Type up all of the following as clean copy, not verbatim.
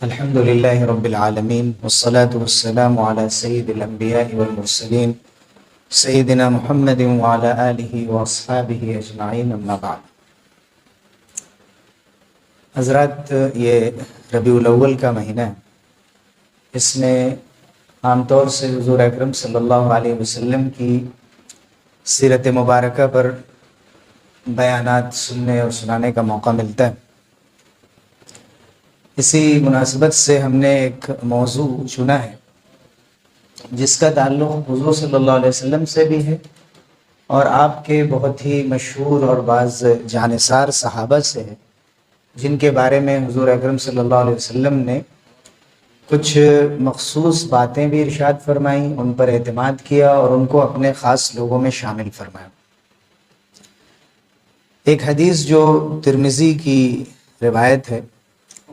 الحمد للہ رب العالمین والصلاة والسلام علی سید الانبیاء والمرسلین سیدنا محمد وعلی آلہ واصحابہ اجمعین، اما بعد۔ حضرات، یہ ربیع الاول کا مہینہ ہے۔ اس میں عام طور سے حضور اکرم صلی اللہ علیہ وسلم کی سیرت مبارکہ پر بیانات سننے اور سنانے کا موقع ملتا ہے۔ اسی مناسبت سے ہم نے ایک موضوع چنا ہے جس کا تعلق حضور صلی اللہ علیہ وسلم سے بھی ہے اور آپ کے بہت ہی مشہور اور بعض جانثار صحابہ سے ہے، جن کے بارے میں حضور اکرم صلی اللہ علیہ وسلم نے کچھ مخصوص باتیں بھی ارشاد فرمائیں، ان پر اعتماد کیا اور ان کو اپنے خاص لوگوں میں شامل فرمایا۔ ایک حدیث جو ترمذی کی روایت ہے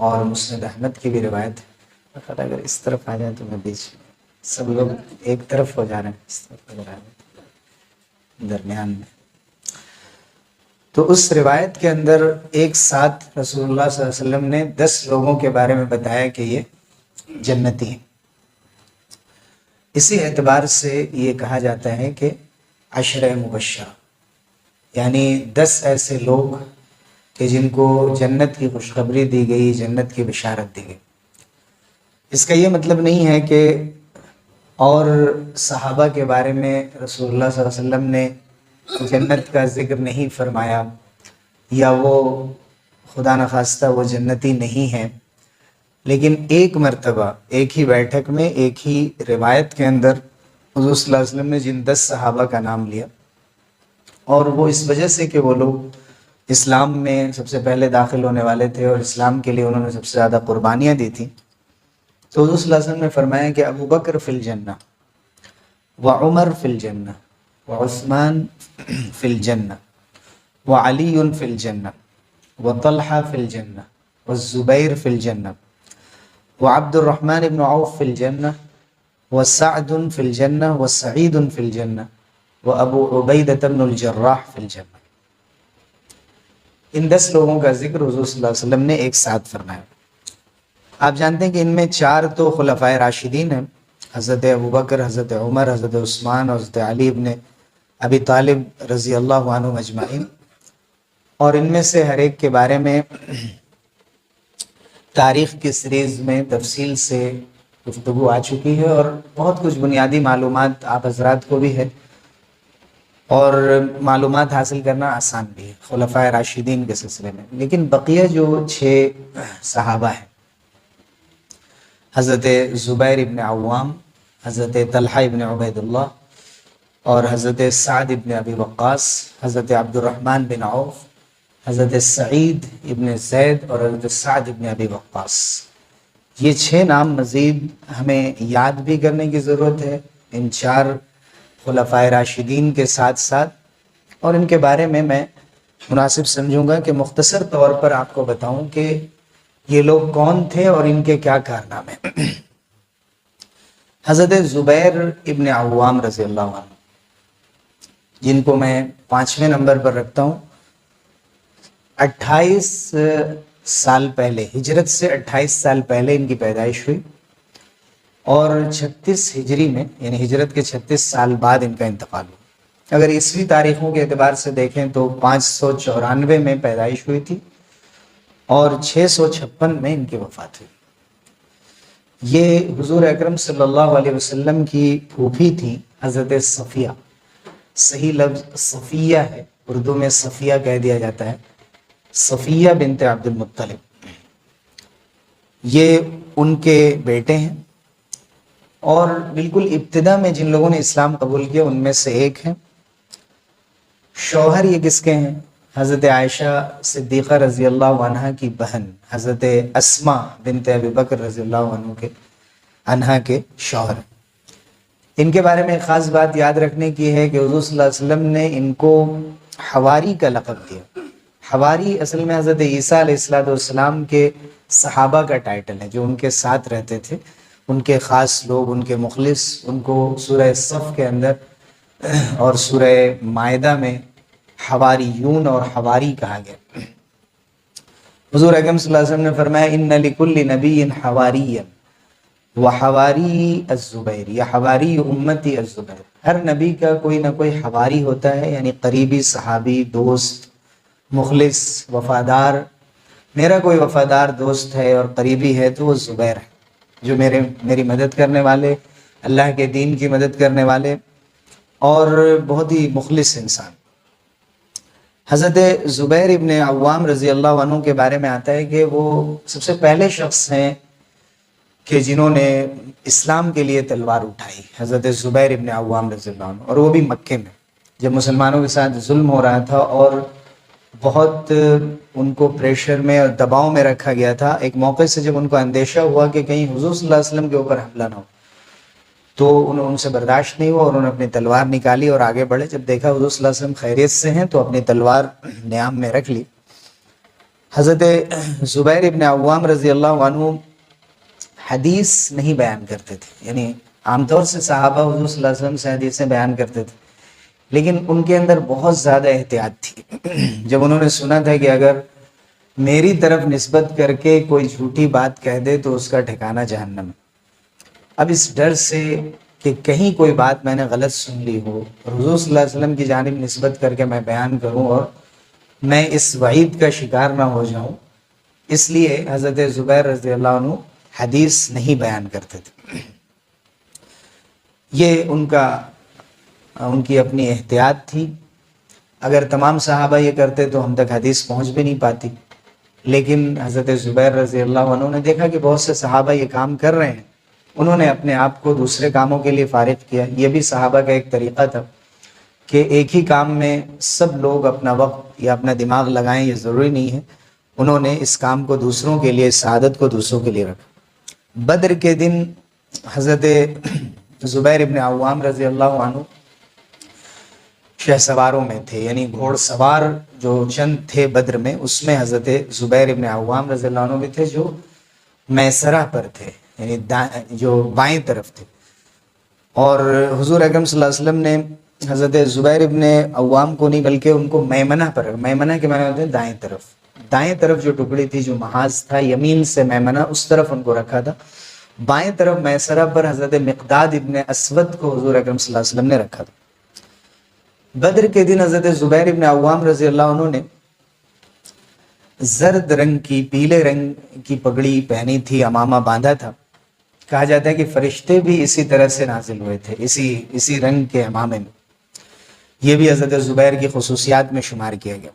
اور مسند احمد کی بھی روایت ہے، اگر اس طرف آ جائیں تو میں بیچ میں، سب لوگ ایک طرف ہو جا رہے ہیں، اس طرف اگر آ جائیں درمیان میں۔ تو اس روایت کے اندر ایک ساتھ رسول اللہ صلی اللہ علیہ وسلم نے 10 لوگوں کے بارے میں بتایا کہ یہ جنتی ہیں۔ اسی اعتبار سے یہ کہا جاتا ہے کہ عشرہ مبشرہ، یعنی 10 ایسے لوگ کہ جن کو جنت کی خوشخبری دی گئی، جنت کی بشارت دی گئی۔ اس کا یہ مطلب نہیں ہے کہ اور صحابہ کے بارے میں رسول اللہ صلی اللہ علیہ وسلم نے جنت کا ذکر نہیں فرمایا یا وہ خدا نخواستہ وہ جنتی نہیں ہیں، لیکن ایک مرتبہ ایک ہی بیٹھک میں ایک ہی روایت کے اندر حضور صلی اللہ علیہ وسلم نے جن 10 صحابہ کا نام لیا، اور وہ اس وجہ سے کہ وہ لوگ اسلام میں سب سے پہلے داخل ہونے والے تھے اور اسلام کے لیے انہوں نے سب سے زیادہ قربانیاں دی تھیں، تو حضور صلی اللہ علیہ وسلم نے فرمایا کہ ابو بکر فی الجنہ وعمر فی الجنہ وعثمان فی الجنہ وعلی فی الجنہ وطلحہ فی الجنہ والزبیر فی الجنہ وعبد الرحمن بن عوف فی الجنہ وسعد فی الجنہ وسعید فی الجنہ وابو عبیدہ بن الجراح فی الجنہ۔ ان 10 لوگوں کا ذکر حضور صلی اللہ علیہ وسلم نے ایک ساتھ فرمایا۔ آپ جانتے ہیں کہ ان میں 4 تو خلفائے راشدین ہیں، حضرت ابوبکر، حضرت عمر، حضرت عثمان اور حضرت علی ابن ابی طالب رضی اللہ عنہ اجمعین، اور ان میں سے ہر ایک کے بارے میں تاریخ کی سیریز میں تفصیل سے گفتگو آ چکی ہے اور بہت کچھ بنیادی معلومات آپ حضرات کو بھی ہے اور معلومات حاصل کرنا آسان بھی ہے خلفائے راشدین کے سلسلے میں۔ لیکن بقیہ جو 6 صحابہ ہیں، حضرت زبیر ابن عوام، حضرت طلحہ ابن عبید اللہ اور حضرت سعد ابن ابی وقاص، حضرت عبد الرحمن بن عوف، حضرت سعید ابن زید اور حضرت سعد ابن ابی وقاص، یہ 6 نام مزید ہمیں یاد بھی کرنے کی ضرورت ہے ان 4 خلفائے راشدین کے ساتھ ساتھ، اور ان کے بارے میں مناسب سمجھوں گا کہ مختصر طور پر آپ کو بتاؤں کہ یہ لوگ کون تھے اور ان کے کیا کارنامے۔ حضرت زبیر ابن عوام رضی اللہ عنہ، جن کو میں 5ویں نمبر پر رکھتا ہوں، 28 سال پہلے، ہجرت سے 28 سال پہلے ان کی پیدائش ہوئی اور 36 ہجری میں، یعنی ہجرت کے 36 سال بعد ان کا انتقال ہوا۔ اگر عیسوی تاریخوں کے اعتبار سے دیکھیں تو 594 میں پیدائش ہوئی تھی اور 656 میں ان کی وفات ہوئی۔ یہ حضور اکرم صلی اللہ علیہ وسلم کی پھوپھی تھی حضرت صفیہ، صحیح لفظ صفیہ ہے، اردو میں صفیہ کہہ دیا جاتا ہے، صفیہ بنت عبد المطلب، یہ ان کے بیٹے ہیں اور بالکل ابتدا میں جن لوگوں نے اسلام قبول کیا ان میں سے ایک ہیں۔ شوہر یہ کس کے ہیں؟ حضرت عائشہ صدیقہ رضی اللہ عنہ کی بہن حضرت اسماء بنت ابی بکر رضی اللہ عنہ کے شوہر۔ ان کے بارے میں ایک خاص بات یاد رکھنے کی ہے کہ حضور صلی اللہ علیہ وسلم نے ان کو حواری کا لقب دیا۔ حواری اصل میں حضرت عیسیٰ علیہ السلام کے صحابہ کا ٹائٹل ہے، جو ان کے ساتھ رہتے تھے، ان کے خاص لوگ، ان کے مخلص، ان کو سورہ صف کے اندر اور سورہ مائدہ میں حواریون اور حواری کہا گیا۔ حضور اکرم صلی اللہ علیہ وسلم نے فرمایا ان لکل نبی حواریً وحواری الزبیر یا حواری امتی الزبیر، ہر نبی کا کوئی نہ کوئی حواری ہوتا ہے، یعنی قریبی صحابی، دوست، مخلص، وفادار۔ میرا کوئی وفادار دوست ہے اور قریبی ہے تو وہ زبیر ہے، جو میری مدد کرنے والے، اللہ کے دین کی مدد کرنے والے اور بہت ہی مخلص انسان۔ حضرت زبیر ابن عوام رضی اللہ عنہ کے بارے میں آتا ہے کہ وہ سب سے پہلے شخص ہیں کہ جنہوں نے اسلام کے لیے تلوار اٹھائی، حضرت زبیر ابن عوام رضی اللہ عنہ، اور وہ بھی مکے میں جب مسلمانوں کے ساتھ ظلم ہو رہا تھا اور بہت ان کو پریشر میں اور دباؤ میں رکھا گیا تھا۔ ایک موقع سے جب ان کو اندیشہ ہوا کہ کہیں حضور صلی اللہ علیہ وسلم کے اوپر حملہ نہ ہو، تو ان سے برداشت نہیں ہوا اور انہوں نے اپنی تلوار نکالی اور آگے بڑھے۔ جب دیکھا حضور صلی اللہ علیہ وسلم خیریت سے ہیں تو اپنی تلوار نیام میں رکھ لی۔ حضرت زبیر ابن عوام رضی اللہ عنہ حدیث نہیں بیان کرتے تھے، یعنی عام طور سے صحابہ حضور صلی اللہ علیہ وسلم سے حدیثیں بیان کرتے تھے، لیکن ان کے اندر بہت زیادہ احتیاط تھی۔ جب انہوں نے سنا تھا کہ اگر میری طرف نسبت کر کے کوئی جھوٹی بات کہہ دے تو اس کا ٹھکانہ جہنم ہے، اب اس ڈر سے کہ کہیں کوئی بات میں نے غلط سن لی ہو اور حضور صلی اللہ علیہ وسلم کی جانب نسبت کر کے میں بیان کروں اور میں اس وعید کا شکار نہ ہو جاؤں، اس لیے حضرت زبیر رضی اللہ عنہ حدیث نہیں بیان کرتے تھے۔ یہ ان کی اپنی احتیاط تھی۔ اگر تمام صحابہ یہ کرتے تو ہم تک حدیث پہنچ بھی نہیں پاتی، لیکن حضرت زبیر رضی اللہ عنہ نے دیکھا کہ بہت سے صحابہ یہ کام کر رہے ہیں، انہوں نے اپنے آپ کو دوسرے کاموں کے لیے فارغ کیا۔ یہ بھی صحابہ کا ایک طریقہ تھا کہ ایک ہی کام میں سب لوگ اپنا وقت یا اپنا دماغ لگائیں، یہ ضروری نہیں ہے۔ انہوں نے اس کام کو دوسروں کے لیے، سعادت کو دوسروں کے لیے رکھا۔ بدر کے دن حضرت زبیر ابن عوام رضی اللہ عنہ شہ سواروں میں تھے، یعنی گھوڑ سوار جو چند تھے بدر میں، اس میں حضرت زبیر ابن عوام رضی اللہ عنہ بھی تھے، جو میسرہ پر تھے، یعنی جو بائیں طرف تھے۔ اور حضور اکرم صلی اللہ علیہ وسلم نے حضرت زبیر ابن عوام کو نہیں بلکہ ان کو میمنہ پر، میمنہ کے معنی ہوتے ہیں دائیں طرف جو ٹکڑی تھی، جو محاذ تھا، یمین سے میمنہ اس طرف ان کو رکھا تھا، بائیں طرف میسرہ پر حضرت مقداد ابن اسود کو حضور اکرم صلی اللہ علیہ وسلم نے رکھا تھا۔ بدر کے دن حضرت زبیر ابن عوام رضی اللہ عنہ نے زرد رنگ کی، پیلے رنگ کی پگڑی پہنی تھی، امامہ باندھا تھا۔ کہا جاتا ہے کہ فرشتے بھی اسی طرح سے نازل ہوئے تھے، اسی رنگ کے امامے میں۔ یہ بھی حضرت زبیر کی خصوصیات میں شمار کیا گیا۔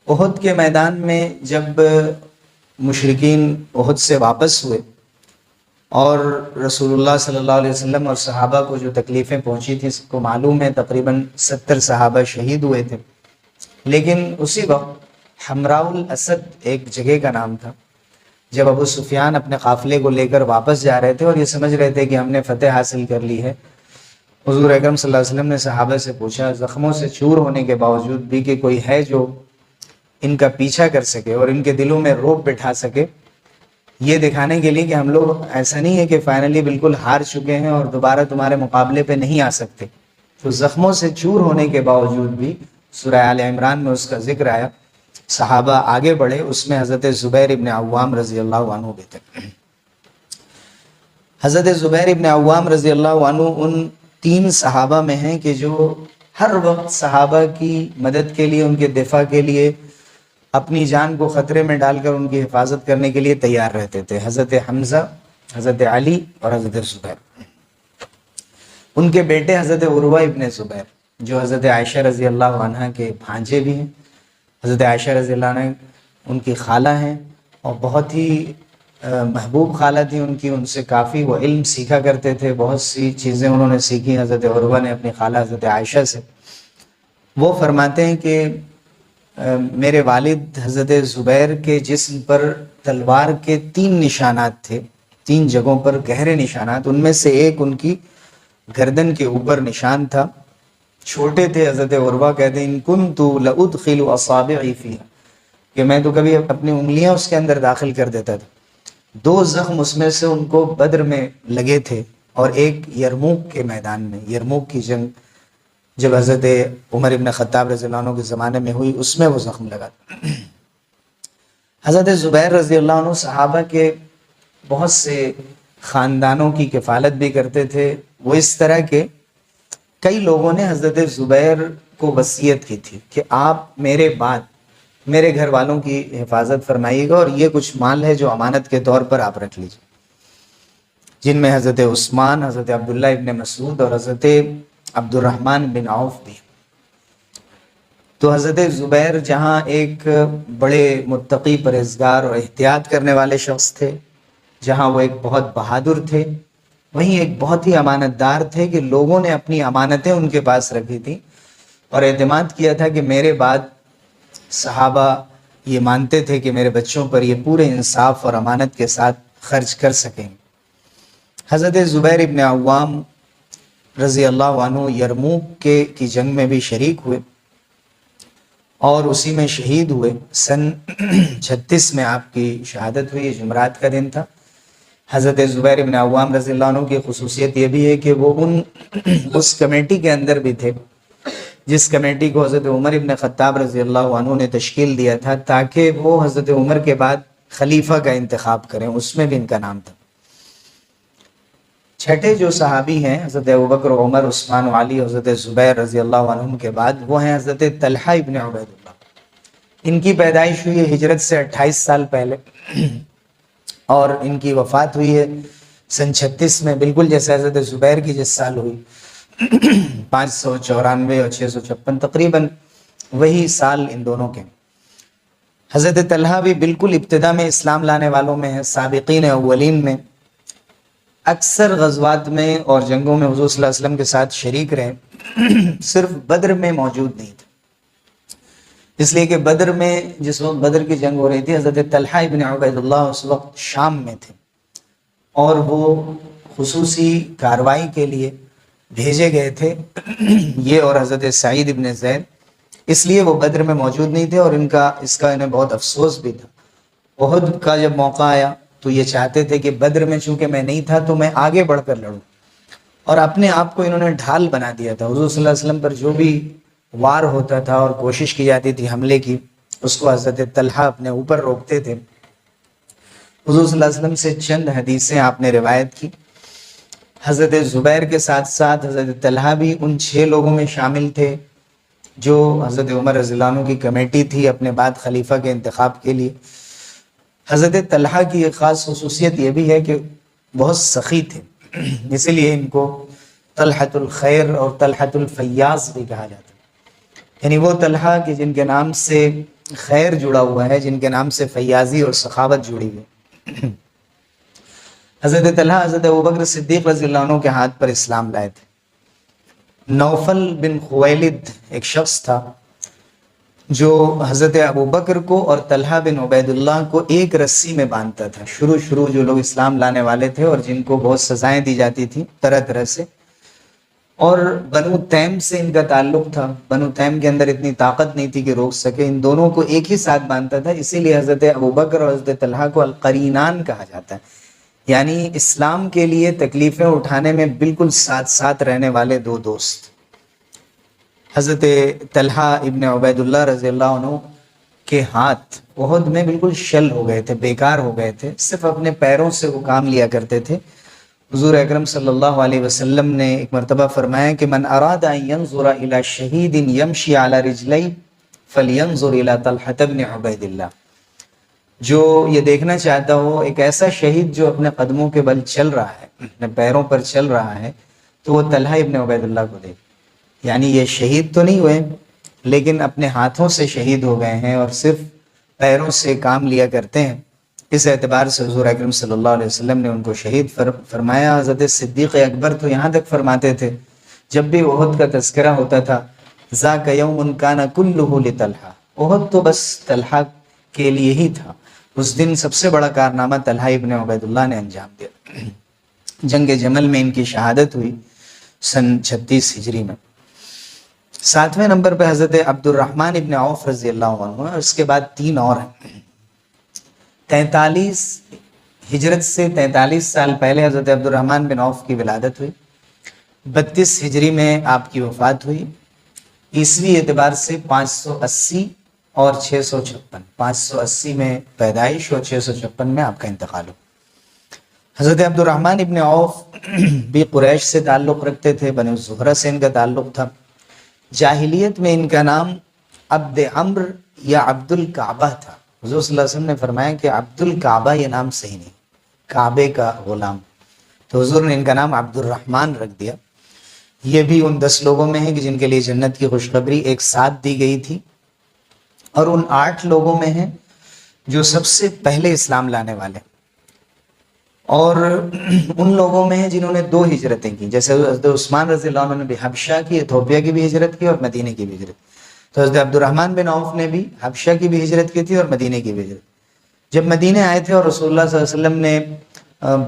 احد کے میدان میں جب مشرکین احد سے واپس ہوئے اور رسول اللہ صلی اللہ علیہ وسلم اور صحابہ کو جو تکلیفیں پہنچی تھیں سب کو معلوم ہے، تقریباً 70 صحابہ شہید ہوئے تھے۔ لیکن اسی وقت حمراء الاسد ایک جگہ کا نام تھا، جب ابو سفیان اپنے قافلے کو لے کر واپس جا رہے تھے اور یہ سمجھ رہے تھے کہ ہم نے فتح حاصل کر لی ہے، حضور اکرم صلی اللہ علیہ وسلم نے صحابہ سے پوچھا، زخموں سے چور ہونے کے باوجود بھی، کہ کوئی ہے جو ان کا پیچھا کر سکے اور ان کے دلوں میں روب بٹھا سکے، یہ دکھانے کے لیے کہ ہم لوگ ایسا نہیں ہے کہ فائنلی بالکل ہار چکے ہیں اور دوبارہ تمہارے مقابلے پہ نہیں آ سکتے۔ تو زخموں سے چور ہونے کے باوجود بھی سورہ آل عمران میں اس کا ذکر آیا، صحابہ آگے بڑھے، اس میں حضرت زبیر ابن عوام رضی اللہ عنہ بھی تھے۔ حضرت زبیر ابن عوام رضی اللہ عنہ ان 3 صحابہ میں ہیں کہ جو ہر وقت صحابہ کی مدد کے لیے، ان کے دفاع کے لیے، اپنی جان کو خطرے میں ڈال کر ان کی حفاظت کرنے کے لیے تیار رہتے تھے، حضرت حمزہ، حضرت علی اور حضرت زبیر۔ ان کے بیٹے حضرت عروہ ابن زبیر جو حضرت عائشہ رضی اللہ عنہ کے بھانجے بھی ہیں، حضرت عائشہ رضی اللہ عنہ ان کی خالہ ہیں اور بہت ہی محبوب خالہ تھی ان کی، ان سے کافی وہ علم سیکھا کرتے تھے، بہت سی چیزیں انہوں نے سیکھی حضرت عروہ نے اپنی خالہ حضرت عائشہ سے۔ وہ فرماتے ہیں کہ میرے والد حضرت زبیر کے جسم پر تلوار کے 3 نشانات تھے، 3 جگہوں پر گہرے نشانات، ان میں سے ایک ان کی گردن کے اوپر نشان تھا۔ چھوٹے تھے حضرت عروہ کہتے ہیں ان کنت لادخل اصابعی فیہا، کہ میں تو کبھی اپنی انگلیاں اس کے اندر داخل کر دیتا تھا۔ 2 زخم اس میں سے ان کو بدر میں لگے تھے اور ایک یرموک کے میدان میں، یرموک کی جنگ جب حضرت عمر ابن خطاب رضی اللہ عنہ کے زمانے میں ہوئی، اس میں وہ زخم لگا۔ حضرت زبیر رضی اللہ عنہ صحابہ کے بہت سے خاندانوں کی کفالت بھی کرتے تھے. وہ اس طرح کے کئی لوگوں نے حضرت زبیر کو وصیت کی تھی کہ آپ میرے بعد میرے گھر والوں کی حفاظت فرمائیے گا اور یہ کچھ مال ہے جو امانت کے طور پر آپ رکھ لیجیے، جن میں حضرت عثمان، حضرت عبداللہ ابن مسعود اور حضرت عبد الرحمن بن عوف بھی. تو حضرت زبیر جہاں ایک بڑے متقی، پرہیزگار اور احتیاط کرنے والے شخص تھے، جہاں وہ ایک بہت بہادر تھے، وہیں ایک بہت ہی امانت دار تھے کہ لوگوں نے اپنی امانتیں ان کے پاس رکھی تھیں اور اعتماد کیا تھا کہ میرے بعد صحابہ یہ مانتے تھے کہ میرے بچوں پر یہ پورے انصاف اور امانت کے ساتھ خرچ کر سکیں. حضرت زبیر ابن عوام رضی اللہ عنہ یرموک کی جنگ میں بھی شریک ہوئے اور اسی میں شہید ہوئے. سن 36 میں آپ کی شہادت ہوئی. جمعرات کا دن تھا. حضرت زبیر ابن عوام رضی اللہ عنہ کی خصوصیت یہ بھی ہے کہ وہ اس کمیٹی کے اندر بھی تھے جس کمیٹی کو حضرت عمر ابن خطاب رضی اللہ عنہ نے تشکیل دیا تھا تاکہ وہ حضرت عمر کے بعد خلیفہ کا انتخاب کریں. اس میں بھی ان کا نام تھا. چھٹے جو صحابی ہیں حضرت ابوبکر، عمر، عثمان و علی، حضرت زبیر رضی اللہ عنہ کے بعد وہ ہیں حضرت طلحہ ابن عبید اللہ. ان کی پیدائش ہوئی ہے ہجرت سے 28 سال پہلے اور ان کی وفات ہوئی ہے سن 36 میں، بالکل جیسے حضرت زبیر کی جس سال ہوئی 594 اور 656 تقریباً وہی سال ان دونوں کے. حضرت طلحہ بھی بالکل ابتدا میں اسلام لانے والوں میں ہیں، سابقین اولین میں. اکثر غزوات میں اور جنگوں میں حضور صلی اللہ علیہ وسلم کے ساتھ شریک رہے، صرف بدر میں موجود نہیں تھے. اس لیے کہ بدر میں جس وقت بدر کی جنگ ہو رہی تھی حضرت طلحہ ابن عبید اللہ اس وقت شام میں تھے اور وہ خصوصی کارروائی کے لیے بھیجے گئے تھے، یہ اور حضرت سعید ابن زید. اس لیے وہ بدر میں موجود نہیں تھے اور اس کا انہیں بہت افسوس بھی تھا. احد کا جب موقع آیا تو یہ چاہتے تھے کہ بدر میں چونکہ میں نہیں تھا تو میں آگے بڑھ کر لڑوں، اور اپنے آپ کو انہوں نے ڈھال بنا دیا تھا. حضور صلی اللہ علیہ وسلم پر جو بھی وار ہوتا تھا اور کوشش کی جاتی تھی حملے کی، اس کو حضرت طلحہ اپنے اوپر روکتے تھے. حضور صلی اللہ علیہ وسلم سے چند حدیثیں آپ نے روایت کی. حضرت زبیر کے ساتھ ساتھ حضرت طلحہ بھی ان 6 لوگوں میں شامل تھے جو حضرت عمر رضی اللہ عنہ کی کمیٹی تھی اپنے بعد خلیفہ کے انتخاب کے لیے. حضرت طلحہ کی ایک خاص خصوصیت یہ بھی ہے کہ بہت سخی تھے، اسی لیے ان کو طلحۃ الخیر اور طلحۃ الفیاض بھی کہا جاتا ہے. یعنی وہ طلحہ کہ جن کے نام سے خیر جڑا ہوا ہے، جن کے نام سے فیاضی اور سخاوت جڑی ہوئی. حضرت طلحہ حضرت ابوبکر صدیق رضی اللہ عنہ کے ہاتھ پر اسلام لائے تھے. نوفل بن خویلد ایک شخص تھا جو حضرت ابوبکر کو اور طلحہ بن عبید اللہ کو ایک رسی میں باندھتا تھا. شروع جو لوگ اسلام لانے والے تھے اور جن کو بہت سزائیں دی جاتی تھیں طرح طرح سے، اور بنو تیم سے ان کا تعلق تھا. بنو تیم کے اندر اتنی طاقت نہیں تھی کہ روک سکے. ان دونوں کو ایک ہی ساتھ باندھتا تھا. اسی لیے حضرت ابوبکر اور حضرت طلحہ کو القرینان کہا جاتا ہے، یعنی اسلام کے لیے تکلیفیں اٹھانے میں بالکل ساتھ ساتھ رہنے والے 2 دوست. حضرت طلحہ ابن عبید اللہ رضی اللہ عنہ کے ہاتھ احد میں بالکل شل ہو گئے تھے، بیکار ہو گئے تھے. صرف اپنے پیروں سے وہ کام لیا کرتے تھے. حضور اکرم صلی اللہ علیہ وسلم نے ایک مرتبہ فرمایا کہ من اراد ان ينظر الى شہید یمشی علی رجلی فلینظر الى طلحہ بن عبید اللہ. جو یہ دیکھنا چاہتا ہو ایک ایسا شہید جو اپنے قدموں کے بل چل رہا ہے، اپنے پیروں پر چل رہا ہے، تو وہ طلحہ ابن عبید اللہ کو دیکھ. یعنی یہ شہید تو نہیں ہوئے لیکن اپنے ہاتھوں سے شہید ہو گئے ہیں اور صرف پیروں سے کام لیا کرتے ہیں. اس اعتبار سے حضور اکرم صلی اللہ علیہ وسلم نے ان کو شہید فرمایا. حضرت صدیق اکبر تو یہاں تک فرماتے تھے جب بھی احد کا تذکرہ ہوتا تھا ذاک یوم کان کلہ لطلحہ، احد تو بس طلحہ کے لیے ہی تھا. اس دن سب سے بڑا کارنامہ طلحہ ابن عبید اللہ نے انجام دیا. جنگ جمل میں ان کی شہادت ہوئی سن 36 ہجری میں. 7ویں نمبر پہ حضرت عبد الرحمن ابن عوف رضی اللہ عنہ، اس کے بعد 3 اور ہیں. 43 ہجرت سے 43 سال پہلے حضرت عبد الرحمن بن عوف کی ولادت ہوئی. 32 ہجری میں آپ کی وفات ہوئی. عیسوی اعتبار سے 580 اور 656 580 میں پیدائش اور 656 میں آپ کا انتقال ہو۔ حضرت عبد الرحمن ابن عوف بھی قریش سے تعلق رکھتے تھے، بنی زہرہ سے ان کا تعلق تھا۔ جاہلیت میں ان کا نام عبد عمرو یا عبد الکعبہ تھا۔ حضور صلی اللہ علیہ وسلم نے فرمایا کہ عبد الکعبہ یہ نام صحیح نہیں، کعبے کا غلام، تو حضور نے ان کا نام عبد الرحمن رکھ دیا۔ یہ بھی ان 10 لوگوں میں ہیں کہ جن کے لیے جنت کی خوشخبری ایک ساتھ دی گئی تھی، اور ان 8 لوگوں میں ہیں جو سب سے پہلے اسلام لانے والے، اور ان لوگوں میں ہیں جنہوں نے 2 ہجرتیں کی، جیسے حضرت عثمان رضی اللہ عنہ نے بھی حبشہ کی، ایتھوپیا کی بھی ہجرت کی اور مدینے کی بھی ہجرت، تو حضرت عبد الرحمن بن عوف نے بھی حبشہ کی بھی ہجرت کی تھی اور مدینے کی بھی ہجرت۔ جب مدینے آئے تھے اور رسول اللہ صلی اللہ علیہ وسلم نے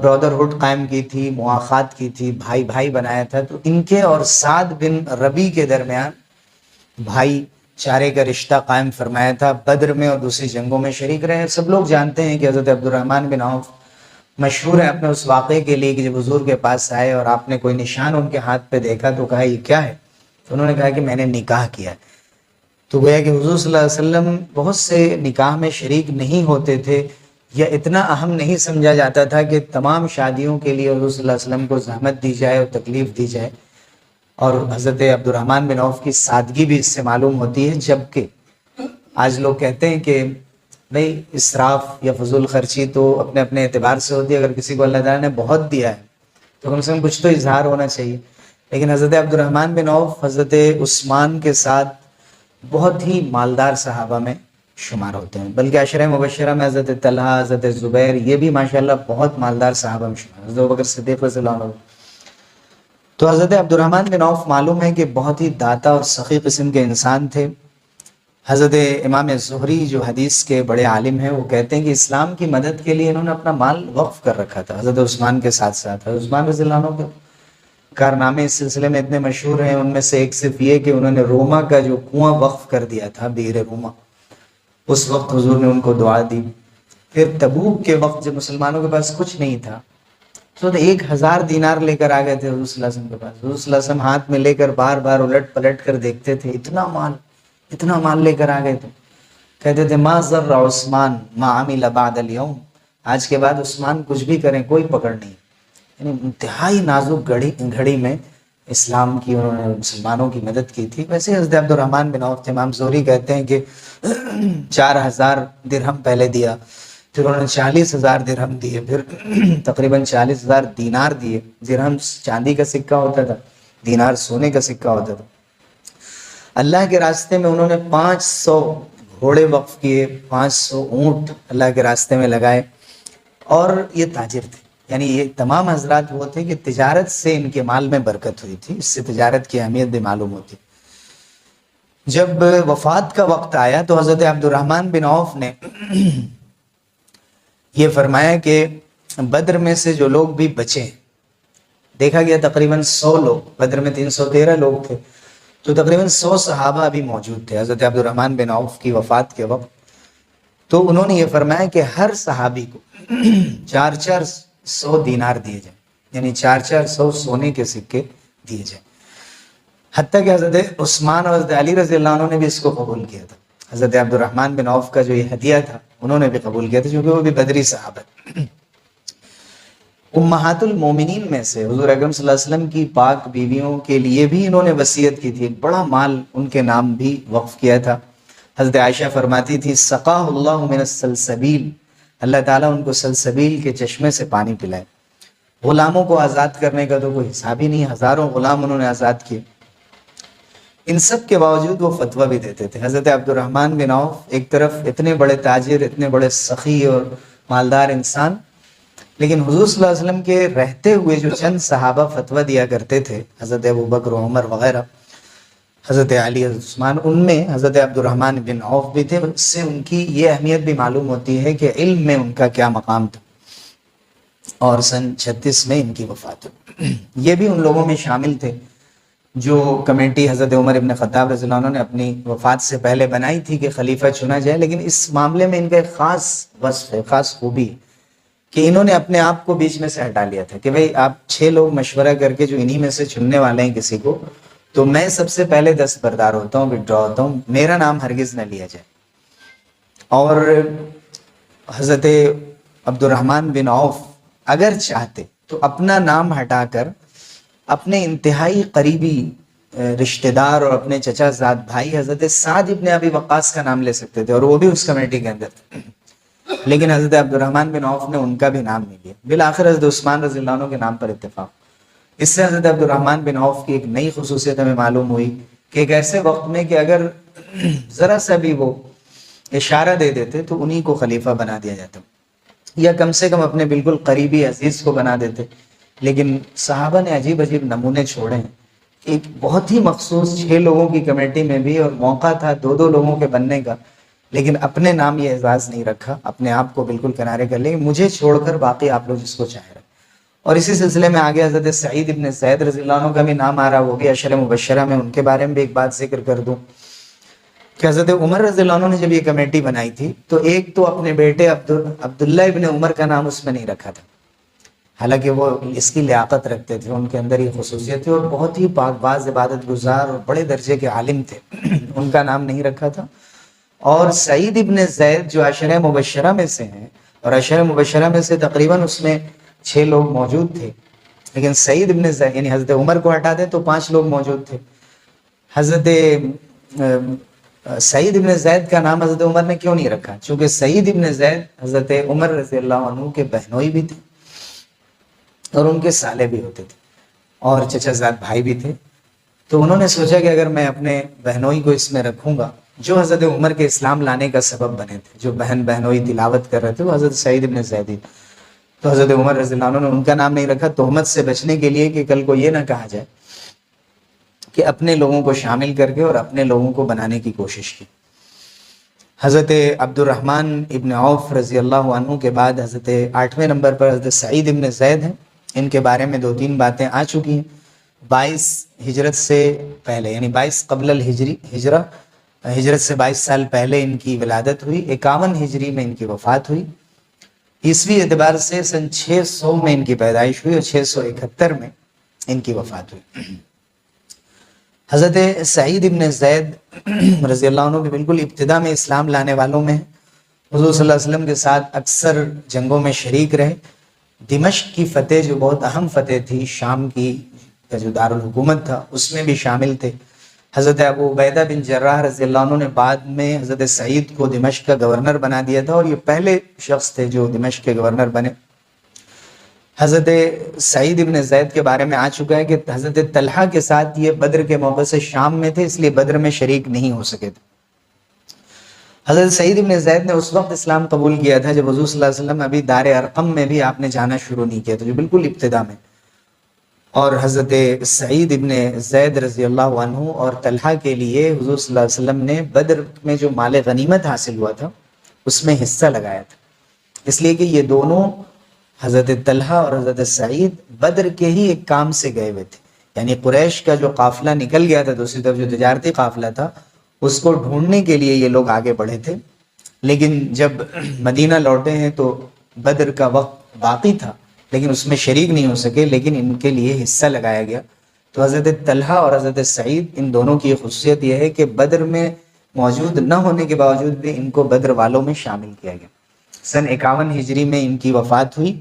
برادرہڈ قائم کی تھی، مواخات کی تھی، بھائی بھائی بنایا تھا، تو ان کے اور سعد بن ربی کے درمیان بھائی چارے کا رشتہ قائم فرمایا تھا۔ بدر میں اور دوسری جنگوں میں شریک رہے۔ سب لوگ جانتے ہیں کہ حضرت عبد الرحمن بن عوف مشہور ہے اپنے اس واقعے کے لیے کہ جب حضور کے پاس آئے اور آپ نے کوئی نشان ان کے ہاتھ پہ دیکھا تو کہا یہ کیا ہے؟ تو انہوں نے کہا کہ میں نے نکاح کیا ہے۔ تو گویا کہ حضور صلی اللہ علیہ وسلم بہت سے نکاح میں شریک نہیں ہوتے تھے، یا اتنا اہم نہیں سمجھا جاتا تھا کہ تمام شادیوں کے لیے حضور صلی اللہ علیہ وسلم کو زحمت دی جائے اور تکلیف دی جائے، اور حضرت عبد الرحمن بن عوف کی سادگی بھی اس سے معلوم ہوتی ہے۔ جبکہ آج لوگ کہتے ہیں کہ بھئی اسراف یا فضول خرچی تو اپنے اپنے اعتبار سے ہوتی ہے، اگر کسی کو اللہ تعالیٰ نے بہت دیا ہے تو کم سے کم کچھ تو اظہار ہونا چاہیے، لیکن حضرت عبد الرحمن بن عوف حضرت عثمان کے ساتھ بہت ہی مالدار صحابہ میں شمار ہوتے ہیں، بلکہ عشرہ مبشرہ میں حضرت طلحہ، حضرت زبیر، یہ بھی ماشاءاللہ بہت مالدار صحابہ میں شمار ہیں، حضرت ابوبکر صدیق رضی اللہ عنہ۔ تو حضرت عبد الرحمن بن عوف معلوم ہے کہ بہت ہی داتا اور سخی قسم کے انسان تھے۔ حضرت امام زہری جو حدیث کے بڑے عالم ہیں، وہ کہتے ہیں کہ اسلام کی مدد کے لیے انہوں نے اپنا مال وقف کر رکھا تھا حضرت عثمان کے ساتھ ساتھ۔ حضرت عثمان رضی اللہ عنہ کے کارنامے اس سلسلے میں اتنے مشہور ہیں، ان میں سے ایک صرف یہ کہ انہوں نے روما کا جو کنواں وقف کر دیا تھا، بئر روما، اس وقت حضور نے ان کو دعا دی۔ پھر تبوک کے وقت جب مسلمانوں کے پاس کچھ نہیں تھا تو 1000 دینار لے کر آ گئے تھے حضور صلی اللہ علیہ وسلم کے پاس۔ حضور صلی اللہ علیہ وسلم ہاتھ میں لے کر بار بار الٹ پلٹ کر دیکھتے تھے، اتنا مال لے کر آ گئے تھے۔ کہتے تھے ما ضر عثمان ما عمل بعد اليوم، آج کے بعد عثمان کچھ بھی کریں کوئی پکڑ نہیں۔ یعنی انتہائی نازک گھڑی میں اسلام کی انہوں نے مسلمانوں کی مدد کی تھی۔ ویسے حضرت عبد الرحمن بن عوف، امام زہری کہتے ہیں کہ 4000 درہم پہلے دیا، پھر انہوں نے 40,000 درہم دیے، پھر تقریباً 40,000 دینار دیے۔ درہم چاندی کا سکہ ہوتا تھا، دینار سونے کا سکہ ہوتا تھا۔ اللہ کے راستے میں انہوں نے 500 گھوڑے وقف کیے، 500 اونٹ اللہ کے راستے میں لگائے، اور یہ تاجر تھے۔ یعنی یہ تمام حضرات وہ تھے کہ تجارت سے ان کے مال میں برکت ہوئی تھی، اس سے تجارت کی اہمیت بھی معلوم ہوتی۔ جب وفات کا وقت آیا تو حضرت عبد الرحمن بن عوف نے یہ فرمایا کہ بدر میں سے جو لوگ بھی بچے، دیکھا گیا تقریباً 100 لوگ، بدر میں 313 لوگ تھے، تو تقریباً 100 صحابہ ابھی موجود تھے حضرت عبد الرحمن بن عوف کی وفات کے وقت۔ تو انہوں نے یہ فرمایا کہ ہر صحابی کو 400 دینار دیے جائیں، یعنی 400 سونے کے سکے دیے جائیں۔ حتیٰ کہ حضرت عثمان اور حضرت علی رضی اللہ عنہ نے بھی اس کو قبول کیا تھا۔ حضرت عبد الرحمن بن عوف کا جو یہ ہدیہ تھا انہوں نے بھی قبول کیا تھا، کیونکہ وہ بھی بدری صحابہ۔ امہات المومنین میں سے حضور اکرم صلی اللہ علیہ وسلم کی پاک بیویوں کے لیے بھی انہوں نے وصیت کی تھی، ایک بڑا مال ان کے نام بھی وقف کیا تھا۔ حضرت عائشہ فرماتی تھی سقاہ اللہ من السلسبیل، اللہ تعالیٰ ان کو سلسبیل کے چشمے سے پانی پلائے۔ غلاموں کو آزاد کرنے کا تو کوئی حساب ہی نہیں، ہزاروں غلام انہوں نے آزاد کیے۔ ان سب کے باوجود وہ فتویٰ بھی دیتے تھے۔ حضرت عبد الرحمن بن عوف ایک طرف اتنے بڑے تاجر، اتنے بڑے سخی اور مالدار انسان، لیکن حضور صلی اللہ علیہ وسلم کے رہتے ہوئے جو چند صحابہ فتویٰ دیا کرتے تھے، حضرت ابوبکر و عمر وغیرہ، حضرت علی، حضرت عثمان، ان میں حضرت عبد الرحمن بن عوف بھی تھے۔ اس سے ان کی یہ اہمیت بھی معلوم ہوتی ہے کہ علم میں ان کا کیا مقام تھا، اور سن 36 میں ان کی وفات ہوئی۔ یہ بھی ان لوگوں میں شامل تھے جو کمیٹی حضرت عمر ابن خطاب رضی اللہ عنہ نے اپنی وفات سے پہلے بنائی تھی کہ خلیفہ چنا جائے، لیکن اس معاملے میں ان کا ایک خاص وصف ہے، خاص خوبی، کہ انہوں نے اپنے آپ کو بیچ میں سے ہٹا لیا تھا کہ بھئی آپ 6 لوگ مشورہ کر کے جو انہی میں سے چننے والے ہیں کسی کو، تو میں سب سے پہلے دستبردار ہوتا ہوں، وڈرا ہوتا ہوں، میرا نام ہرگز نہ لیا جائے۔ اور حضرت عبد الرحمن بن عوف اگر چاہتے تو اپنا نام ہٹا کر اپنے انتہائی قریبی رشتہ دار اور اپنے چچا زاد بھائی حضرت سعد ابن ابی وقاص کا نام لے سکتے تھے اور وہ بھی اس کمیٹی کے اندر تھے، لیکن حضرت عبد الرحمن بن عوف نے ان کا بھی نام نہیں لیا۔ بالآخر حضرت عثمان رضی اللہ عنہ کے نام پر اتفاق۔ اس سے حضرت عبد الرحمن بن عوف کی ایک نئی خصوصیت ہمیں معلوم ہوئی کہ ایک ایسے وقت میں کہ اگر ذرا سا بھی وہ اشارہ دے دیتے تو انہی کو خلیفہ بنا دیا جاتا، یا کم سے کم اپنے بالکل قریبی عزیز کو بنا دیتے۔ لیکن صحابہ نے عجیب عجیب نمونے چھوڑے ہیں۔ ایک بہت ہی مخصوص 6 لوگوں کی کمیٹی میں بھی اور موقع تھا 2 لوگوں کے بننے کا، لیکن اپنے نام یہ اعزاز نہیں رکھا، اپنے آپ کو بالکل کنارے کر لیں، مجھے چھوڑ کر باقی آپ لوگ جس کو چاہ رہے۔ اور اسی سلسلے میں آگے حضرت سعید ابن زید رضی اللہ عنہ کا بھی نام آ رہا، وہ بھی عشر مبشرہ میں، ان کے بارے میں بھی ایک بات ذکر کر دوں کہ حضرت عمر رضی اللہ عنہ نے جب یہ کمیٹی بنائی تھی تو ایک تو اپنے بیٹے عبداللہ ابن عمر کا نام اس میں نہیں رکھا تھا، حالانکہ وہ اس کی لیاقت رکھتے تھے، ان کے اندر یہ خصوصیت تھی اور بہت ہی پاک باز عبادت گزار اور بڑے درجے کے عالم تھے، ان کا نام نہیں رکھا تھا۔ اور سعید ابن زید جو عشرہ مبشرہ میں سے ہیں، اور عشرہ مبشرہ میں سے تقریباً اس میں 6 لوگ موجود تھے، لیکن سعید ابن زید یعنی حضرت عمر کو ہٹا دیں تو 5 لوگ موجود تھے۔ حضرت سعید ابن زید کا نام حضرت عمر نے کیوں نہیں رکھا؟ چونکہ سعید ابن زید حضرت عمر رضی اللہ عنہ کے بہنوئی بھی تھے اور ان کے سالے بھی ہوتے تھے اور چچا زاد بھائی بھی تھے، تو انہوں نے سوچا کہ اگر میں اپنے بہنوئی کو اس میں رکھوں گا، جو حضرت عمر کے اسلام لانے کا سبب بنے تھے، جو بہنوئی تلاوت کر رہے تھے، وہ حضرت سعید ابن زید، تو حضرت عمر رضی اللہ عنہ نے ان کا نام نہیں رکھا تہمت سے بچنے کے لیے کہ کل کو یہ نہ کہا جائے کہ اپنے لوگوں کو شامل کر کے اور اپنے لوگوں کو بنانے کی کوشش کی۔ حضرت عبد الرحمن ابن عوف رضی اللہ عنہ کے بعد حضرت 8ویں نمبر پر حضرت سعید ابن زید ہیں، ان کے بارے میں 2-3 باتیں آ چکی ہیں۔ 22 ہجرت سے پہلے یعنی 22 قبل ہجرت سے 22 سال پہلے ان کی ولادت ہوئی، 51 ہجری میں ان کی وفات ہوئی، عیسوی اعتبار سے سن 600 میں ان کی پیدائش ہوئی اور 671 میں ان کی وفات ہوئی۔ حضرت سعید ابن زید رضی اللہ عنہ کے بالکل ابتدا میں اسلام لانے والوں میں حضور صلی اللہ علیہ وسلم کے ساتھ اکثر جنگوں میں شریک رہے۔ دمشق کی فتح جو بہت اہم فتح تھی، شام کی جو دارالحکومت تھا، اس میں بھی شامل تھے۔ حضرت ابو عبیدہ بن جراح رضی اللہ عنہ نے بعد میں حضرت سعید کو دمشق کا گورنر بنا دیا تھا اور یہ پہلے شخص تھے جو دمشق کے گورنر بنے۔ حضرت سعید ابن زید کے بارے میں آ چکا ہے کہ حضرت طلحہ کے ساتھ یہ بدر کے موقع سے شام میں تھے، اس لیے بدر میں شریک نہیں ہو سکے تھے۔ حضرت سعید ابن زید نے اس وقت اسلام قبول کیا تھا جب حضور صلی اللہ علیہ وسلم ابھی دار ارقم میں بھی آپ نے جانا شروع نہیں کیا تھا، جو بالکل ابتدا میں۔ اور حضرت سعید ابن زید رضی اللہ عنہ اور طلحہ کے لیے حضور صلی اللہ علیہ وسلم نے بدر میں جو مال غنیمت حاصل ہوا تھا اس میں حصہ لگایا تھا، اس لیے کہ یہ دونوں حضرت طلحہ اور حضرت سعید بدر کے ہی ایک کام سے گئے ہوئے تھے، یعنی قریش کا جو قافلہ نکل گیا تھا دوسری طرف، جو تجارتی قافلہ تھا، اس کو ڈھونڈنے کے لیے یہ لوگ آگے بڑھے تھے، لیکن جب مدینہ لوٹے ہیں تو بدر کا وقت باقی تھا لیکن اس میں شریک نہیں ہو سکے، لیکن ان کے لیے حصہ لگایا گیا۔ تو حضرت طلحہ اور حضرت سعید ان دونوں کی خصوصیت یہ ہے کہ بدر میں موجود نہ ہونے کے باوجود بھی ان کو بدر والوں میں شامل کیا گیا۔ سن 51 ہجری میں ان کی وفات ہوئی۔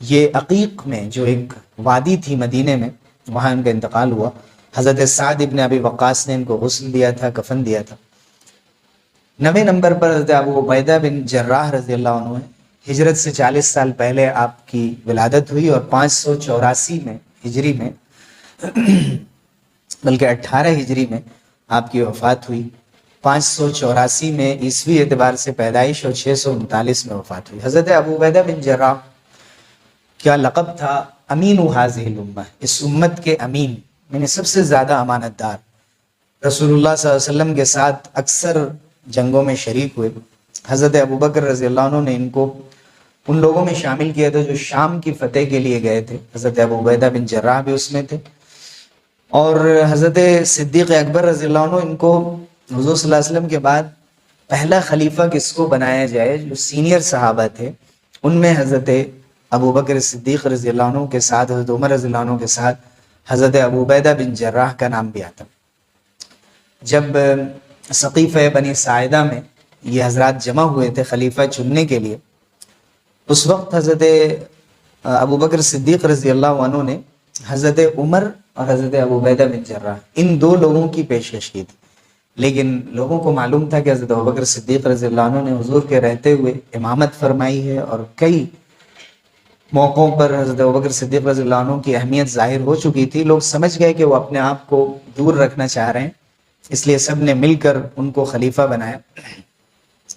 یہ عقیق میں جو ایک وادی تھی مدینے میں، وہاں ان کا انتقال ہوا۔ حضرت سعد ابن ابی وقاص نے ان کو غسل دیا تھا، کفن دیا تھا۔ 9 نمبر پر حضرت ابو عبیدہ بن جراح رضی اللہ عنہ ہے۔ ہجرت سے 40 سال پہلے آپ کی ولادت ہوئی اور 584 میں ہجری میں بلکہ 18 ہجری میں آپ کی وفات ہوئی۔ 584 میں عیسوی اعتبار سے پیدائش اور 639 میں وفات ہوئی۔ حضرت ابو عبیدہ بن جراح کیا لقب تھا؟ امین هذه الامہ، اس امت کے امین، یعنی سب سے زیادہ امانت دار۔ رسول اللہ صلی اللہ علیہ وسلم کے ساتھ اکثر جنگوں میں شریک ہوئے۔ حضرت ابوبکر رضی اللہ عنہ نے ان کو ان لوگوں میں شامل کیا تھا جو شام کی فتح کے لیے گئے تھے، حضرت ابو عبیدہ بن جراح بھی اس میں تھے۔ اور حضرت صدیق اکبر رضی اللہ عنہ ان کو حضور صلی اللہ علیہ وسلم کے بعد پہلا خلیفہ کس کو بنایا جائے، جو سینئر صحابہ تھے ان میں حضرت ابوبکر صدیق رضی اللہ عنہ کے ساتھ حضرت عمر رضی اللہ عنہ کے ساتھ حضرت ابو عبیدہ بن جراح کا نام بھی آتا۔ جب سقیفہ بنی ساعدہ میں یہ حضرات جمع ہوئے تھے خلیفہ چننے کے لیے، اس وقت حضرت ابو بکر صدیق رضی اللہ عنہ نے حضرت عمر اور حضرت ابو عبیدہ بن جراح ان دو لوگوں کی پیشکش کی تھی، لیکن لوگوں کو معلوم تھا کہ حضرت ابو بکر صدیق رضی اللہ عنہ نے حضور کے رہتے ہوئے امامت فرمائی ہے، اور کئی موقعوں پر حضرت ابو بکر صدیق رضی اللہ عنہ کی اہمیت ظاہر ہو چکی تھی، لوگ سمجھ گئے کہ وہ اپنے آپ کو دور رکھنا چاہ رہے ہیں، اس لیے سب نے مل کر ان کو خلیفہ بنایا۔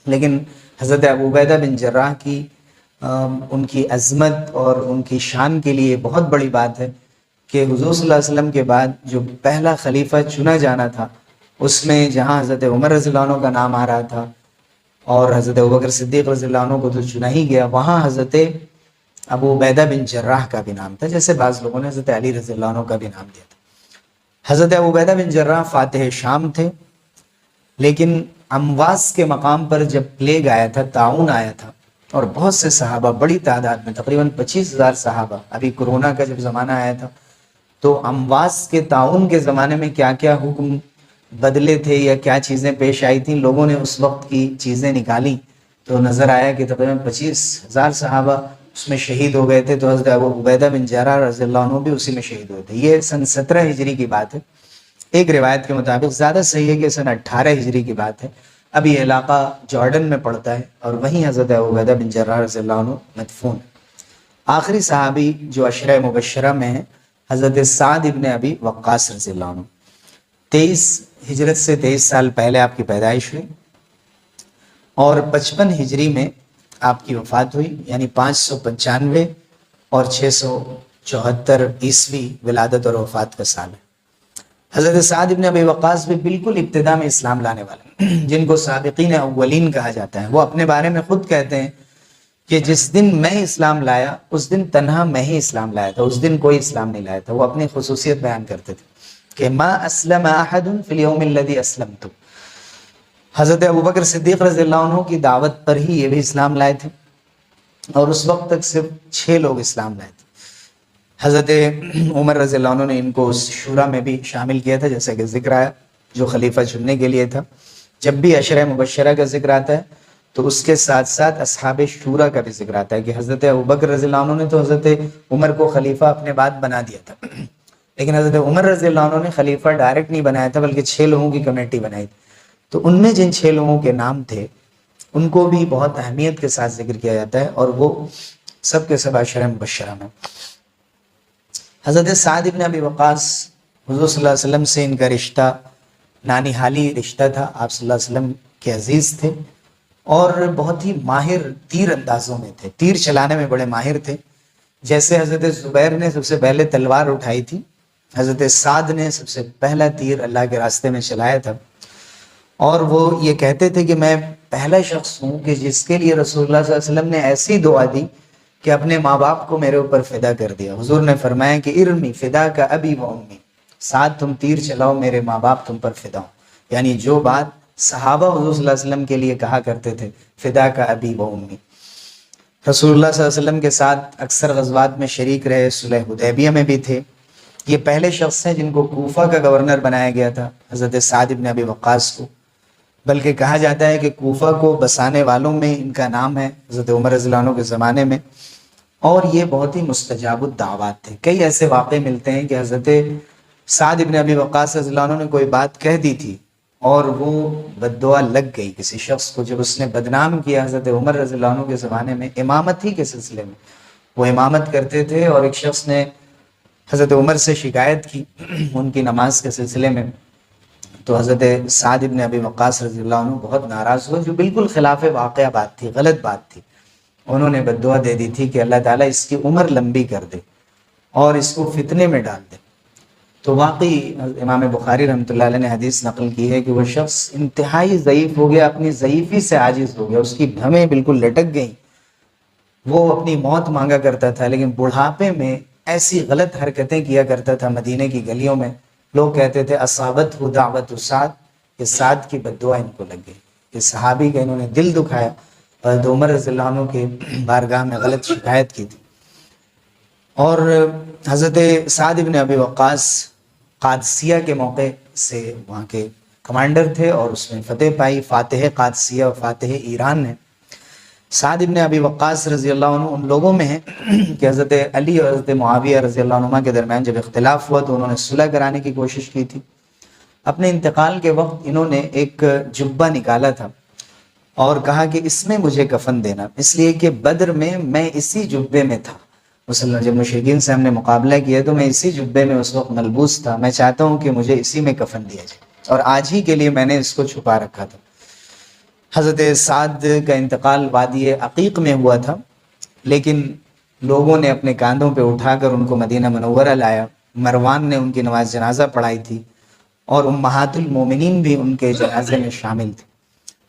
لیکن حضرت ابو عبیدہ بن جراح کی ان کی عظمت اور ان کی شان کے لیے بہت بڑی بات ہے کہ حضور صلی اللہ علیہ وسلم کے بعد جو پہلا خلیفہ چنا جانا تھا، اس میں جہاں حضرت عمر رضی اللہ عنہ کا نام آ رہا تھا اور حضرت ابوبکر صدیق رضی اللہ عنہ کو تو چنا ہی گیا، وہاں حضرت ابو عبیدہ بن جراح کا بھی نام تھا، جیسے بعض لوگوں نے حضرت علی رضی اللہ عنہ کا بھی نام دیا تھا۔ حضرت ابو عبیدہ بن جراح فاتح شام تھے، لیکن امواس کے مقام پر جب پلیگ آیا تھا، طاعون آیا تھا، اور بہت سے صحابہ بڑی تعداد میں تقریباً 25,000 صحابہ، ابھی کرونا کا جب زمانہ آیا تھا تو امواس کے طاعون کے زمانے میں کیا کیا حکم بدلے تھے یا کیا چیزیں پیش آئی تھیں، لوگوں نے اس وقت کی چیزیں نکالی تو نظر آیا کہ تقریباً 25,000 صحابہ اس میں شہید ہو گئے تھے، تو حضرت ابو عبیدہ بن جراح رضی اللہ عنہ بھی اسی میں شہید ہوئے تھے۔ یہ سن 17 ہجری کی بات ہے، ایک روایت کے مطابق، زیادہ صحیح ہے کہ سن 18 ہجری کی بات ہے۔ اب یہ علاقہ جارڈن میں پڑتا ہے اور وہیں حضرت ابو عبیدہ بن جراح رضی اللہ عنہ مدفون ہے۔ آخری صحابی جو عشرہ مبشرہ میں ہیں حضرت سعد ابن ابی وقاص رضی اللہ عنہ، 23 ہجرت سے 23 سال پہلے آپ کی پیدائش ہوئی اور 55 ہجری میں آپ کی وفات ہوئی، یعنی 595 اور 674 عیسوی ولادت اور وفات کا سال ہے۔ حضرت سعد ابن ابی وقاص بھی بالکل ابتدا میں اسلام لانے والے، جن کو سابقین اولین کہا جاتا ہے۔ وہ اپنے بارے میں خود کہتے ہیں کہ جس دن میں اسلام لایا اس دن تنہا میں ہی اسلام لایا تھا، اس دن کوئی اسلام نہیں لایا تھا۔ وہ اپنی خصوصیت بیان کرتے تھے کہ ما اسلم احد فی اليوم الذی اسلمت۔ حضرت ابوبکر صدیق رضی اللہ عنہ کی دعوت پر ہی یہ بھی اسلام لائے تھے، اور اس وقت تک صرف 6 لوگ اسلام لائے تھے۔ حضرت عمر رضی اللہ عنہ نے ان کو اس شورا میں بھی شامل کیا تھا، جیسا کہ ذکر آیا، جو خلیفہ چننے کے لیے تھا۔ جب بھی عشرہ مبشرہ کا ذکر آتا ہے تو اس کے ساتھ ساتھ اصحاب شورا کا بھی ذکر آتا ہے کہ حضرت ابوبکر رضی اللہ عنہ نے تو حضرت عمر کو خلیفہ اپنے بعد بنا دیا تھا، لیکن حضرت عمر رضی اللہ عنہ نے خلیفہ ڈائریکٹ نہیں بنایا تھا، بلکہ 6 لوگوں کی کمیٹی بنائی تھی۔ تو ان میں جن 6 لوگوں کے نام تھے ان کو بھی بہت اہمیت کے ساتھ ذکر کیا جاتا ہے، اور وہ سب کے سب عشرہ مبشرہ میں۔ حضرت سعد ابن ابی وقاص، حضور صلی اللہ علیہ وسلم سے ان کا رشتہ نانی حالی رشتہ تھا، آپ صلی اللہ علیہ وسلم کے عزیز تھے اور بہت ہی ماہر تیر اندازوں میں تھے، تیر چلانے میں بڑے ماہر تھے۔ جیسے حضرت زبیر نے سب سے پہلے تلوار اٹھائی تھی، حضرت سعد نے سب سے پہلا تیر اللہ کے راستے میں چلایا تھا، اور وہ یہ کہتے تھے کہ میں پہلا شخص ہوں کہ جس کے لیے رسول اللہ صلی اللہ علیہ وسلم نے ایسی دعا دی کہ اپنے ماں باپ کو میرے اوپر فدا کر دیا۔ حضور نے فرمایا کہ ارمی فدا کا ابی و امی، سعد تم تیر چلاؤ، میرے ماں باپ تم پر فدا ہوں۔ یعنی جو بات صحابہ حضور صلی اللہ علیہ وسلم کے لیے کہا کرتے تھے، فدا کا ابی و امی۔ رسول اللہ صلی اللہ علیہ وسلم کے ساتھ اکثر غزوات میں شریک رہے، صلح حدیبیہ میں بھی تھے۔ یہ پہلے شخص ہیں جن کو کوفہ کا گورنر بنایا گیا تھا، حضرت سعد ابن ابی وقاص کو، بلکہ کہا جاتا ہے کہ کوفہ کو بسانے والوں میں ان کا نام ہے حضرت عمر رضی اللہ عنہ کے زمانے میں، اور یہ بہت ہی مستجاب الدعوات تھے۔ کئی ایسے واقعے ملتے ہیں کہ حضرت سعد ابن ابی وقاص رضی اللہ عنہ نے کوئی بات کہہ دی تھی اور وہ بد دعا لگ گئی کسی شخص کو، جب اس نے بدنام کیا حضرت عمر رضی اللہ عنہ کے زمانے میں امامت ہی کے سلسلے میں، وہ امامت کرتے تھے اور ایک شخص نے حضرت عمر سے شکایت کی ان کی نماز کے سلسلے میں، تو حضرت سعد ابن ابی وقاص رضی اللہ عنہ بہت ناراض ہوئے، جو بالکل خلاف واقعہ بات تھی، غلط بات تھی۔ انہوں نے بد دعا دے دی تھی کہ اللہ تعالیٰ اس کی عمر لمبی کر دے اور اس کو فتنے میں ڈال دے۔ تو واقعی امام بخاری رحمۃ اللہ علیہ نے حدیث نقل کی ہے کہ وہ شخص انتہائی ضعیف ہو گیا، اپنی ضعیفی سے عاجز ہو گیا، اس کی بھویں بالکل لٹک گئیں، وہ اپنی موت مانگا کرتا تھا، لیکن بڑھاپے میں ایسی غلط حرکتیں کیا کرتا تھا مدینے کی گلیوں میں، لوگ کہتے تھے اصابت ہو دعوت سعد، کہ سعد کی بد دعا ان کو لگ گئی، کہ صحابی کا انہوں نے دل دکھایا، حضرت عمر رضی اللہ عنہ کے بارگاہ میں غلط شکایت کی تھی۔ اور حضرت سعد ابن ابی وقاص قادسیہ کے موقع سے وہاں کے کمانڈر تھے اور اس میں فتح پائی. فاتح قادسیہ اور فاتح ایران ہے. سعد ابن ابی وقاص رضی اللہ عنہ ان لوگوں میں ہیں کہ حضرت علی اور حضرت معاویہ رضی اللہ عنہما کے درمیان جب اختلاف ہوا تو انہوں نے صلح کرانے کی کوشش کی تھی. اپنے انتقال کے وقت انہوں نے ایک جبہ نکالا تھا اور کہا کہ اس میں مجھے کفن دینا، اس لیے کہ بدر میں اسی جبے میں تھا. مسلمان جب مشرکین سے ہم نے مقابلہ کیا تو میں اسی جبے میں اس وقت ملبوس تھا، میں چاہتا ہوں کہ مجھے اسی میں کفن دیا جائے، اور آج ہی کے لیے میں نے اس کو چھپا رکھا تھا. حضرت سعد کا انتقال وادی عقیق میں ہوا تھا، لیکن لوگوں نے اپنے کاندھوں پہ اٹھا کر ان کو مدینہ منورہ لایا. مروان نے ان کی نماز جنازہ پڑھائی تھی اور امہات المومنین بھی ان کے جنازے میں شامل تھے.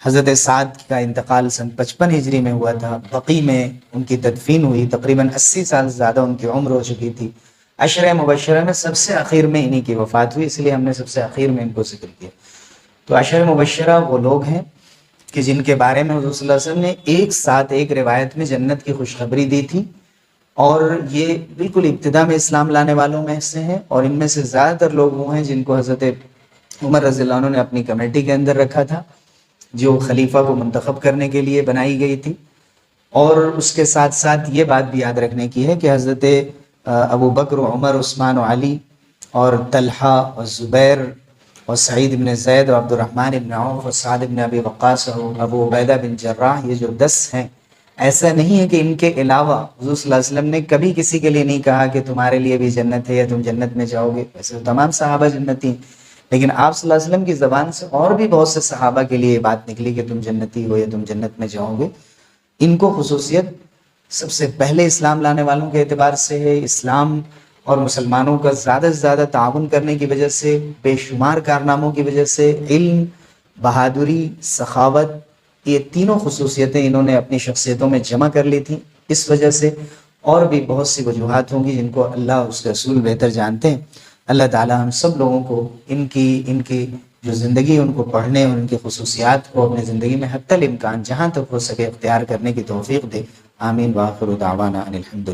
حضرت سعد کا انتقال سن 55 ہجری میں ہوا تھا. بقیع میں ان کی تدفین ہوئی. تقریباً 80 سال سے زیادہ ان کی عمر ہو چکی تھی. عشرہ مبشرہ میں سب سے اخیر میں انہی کی وفات ہوئی، اس لیے ہم نے سب سے اخیر میں ان کو ذکر کیا. تو عشرہ مبشرہ وہ لوگ ہیں کہ جن کے بارے میں حضور صلی اللہ علیہ وسلم نے ایک ساتھ ایک روایت میں جنت کی خوشخبری دی تھی، اور یہ بالکل ابتدا میں اسلام لانے والوں میں سے ہیں. اور ان میں سے زیادہ تر لوگ وہ ہیں جن کو حضرت عمر رضی اللہ عنہ نے اپنی کمیٹی کے اندر رکھا تھا، جو خلیفہ کو منتخب کرنے کے لیے بنائی گئی تھی. اور اس کے ساتھ ساتھ یہ بات بھی یاد رکھنے کی ہے کہ حضرت ابو بکر و عمر عثمان و علی اور طلحہ اور زبیر اور سعید بن زید اور عبد الرحمن بن عوف اور سعد بن ابی وقاص اور ابو عبیدہ بن جراح، یہ جو 10 ہیں، ایسا نہیں ہے کہ ان کے علاوہ حضور صلی اللہ علیہ وسلم نے کبھی کسی کے لیے نہیں کہا کہ تمہارے لیے بھی جنت ہے یا تم جنت میں جاؤ گے. ایسے تمام صحابہ جنتی ہیں، لیکن آپ صلی اللہ علیہ وسلم کی زبان سے اور بھی بہت سے صحابہ کے لیے یہ بات نکلی کہ تم جنتی ہو یا تم جنت میں جاؤ گے. ان کو خصوصیت سب سے پہلے اسلام لانے والوں کے اعتبار سے ہے. اسلام اور مسلمانوں کا زیادہ سے زیادہ تعاون کرنے کی وجہ سے، بے شمار کارناموں کی وجہ سے، علم، بہادری، سخاوت، یہ تینوں خصوصیتیں انہوں نے اپنی شخصیتوں میں جمع کر لی تھیں. اس وجہ سے اور بھی بہت سی وجوہات ہوں گی جن کو اللہ اس کے رسول بہتر جانتے ہیں. اللہ تعالی ہم سب لوگوں کو ان کی جو زندگی ہے ان کو پڑھنے اور ان کی خصوصیات کو اپنی زندگی میں حتی الامکان جہاں تک ہو سکے اختیار کرنے کی توفیق دے. آمین. وآخر دعوانا ان الحمد